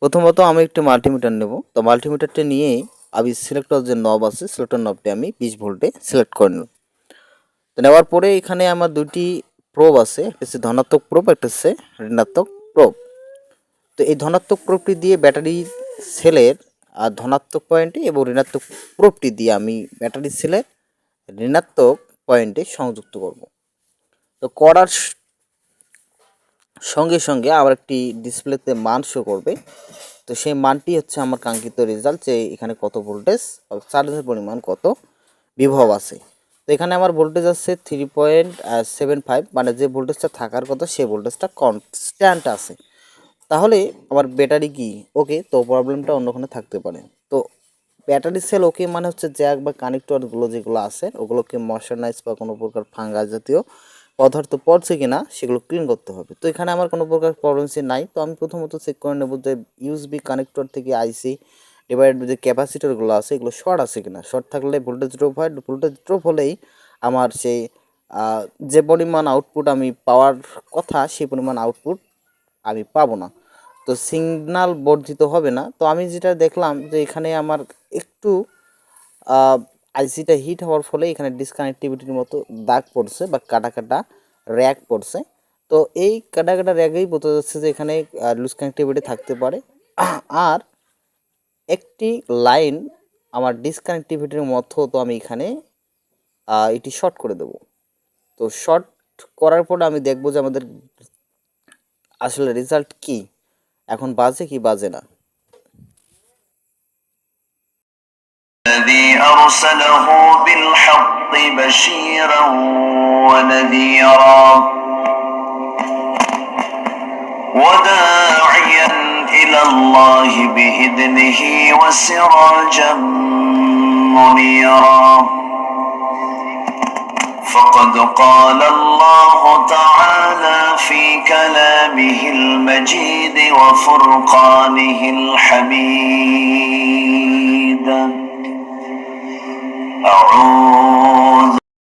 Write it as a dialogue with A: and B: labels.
A: প্রথমত আমি একটি মাল্টিমিটার নেব। তো মাল্টিমিটারটি নিয়েই আমি সিলেক্টর যে নব আছে, সিলেক্টর নবটি আমি 20 ভোল্টে সিলেক্ট করে নেব। তো নেওয়ার পরে এখানে আমার দুটি প্রোব আছে, একটা হচ্ছে ধনাত্মক প্রোব, একটা হচ্ছে ঋণাত্মক প্রোব। তো এই ধনাত্মক প্রোবটি দিয়ে ব্যাটারি সেলের আর ধনাত্মক পয়েন্টে এবং ঋণাত্মক প্রোবটি দিয়ে আমি ব্যাটারি সেলের ঋণাত্মক পয়েন্টে সংযুক্ত করব। তো করার সঙ্গে সঙ্গে আবার একটি ডিসপ্লেতে মান শো করবে। তো সেই মানটি হচ্ছে আমার কাঙ্ক্ষিত রেজাল্ট, যে এখানে কত ভোল্টেজ, চার্জের পরিমাণ কত, বিভব আছে। তো এখানে আমার ভোল্টেজ আছে 3.75, মানে যে ভোল্টেজটা থাকার কথা সেই ভোল্টেজটা কনস্ট্যান্ট আছে। তাহলে আমার ব্যাটারি কি ওকে, তো প্রবলেমটা অন্যখানে থাকতে পারে। তো ব্যাটারি সেল ওকে মানে হচ্ছে জ্যাক বা কানেক্টরগুলো যেগুলো আছে ওগুলোকে ময়শ্চারাইজ বা কোনো প্রকার ফাঙ্গাস জাতীয় পদার্থ পড়ছে কিনা সেগুলো ক্লিন করতে হবে। তো এখানে আমার কোনো প্রকার প্রবলেমসই নাই। তো আমি প্রথমত চেক করে নেব যে ইউএসবি কানেক্টর থেকে আইসি ডিভাইড যে ক্যাপাসিটরগুলো আছে এগুলো শর্ট আছে কিনা। শর্ট থাকলে ভোল্টেজ ড্রপ হয়, ভোল্টেজ ড্রপ হলেই আমার সেই যে পরিমাণ আউটপুট আমি পাওয়ার কথা সেই পরিমাণ আউটপুট আমি পাবো না। তো সিগনাল বর্ধিত হবে না। তো আমি যেটা দেখলাম যে এখানে আমার একটু আইসিটা হিট হওয়ার ফলে এখানে ডিসকানেক্টিভিটির মতো দাগ পড়ছে বা কাটা কাটা র্যাক পড়ছে। তো এই কাটা কাটা র্যাগেই বোঝা যাচ্ছে যে এখানে লুজ কানেক্টিভিটি থাকতে পারে। আর একটি লাইন আমার ডিসকানেক্টিভিটির মতো, তো আমি এখানে এটি শর্ট করে দেব। তো শর্ট করার পর আমি দেখব যে আমাদের আসলে রেজাল্ট কি, এখন বাজে কি বাজে না।
B: الذي أرسله بالحق بشيرا ونذيرا وداعيا إلى الله بإذنه وسراجا منيرا فقد قال الله تعالى في كلامه المجيد وفرقانه الحميد أعوذ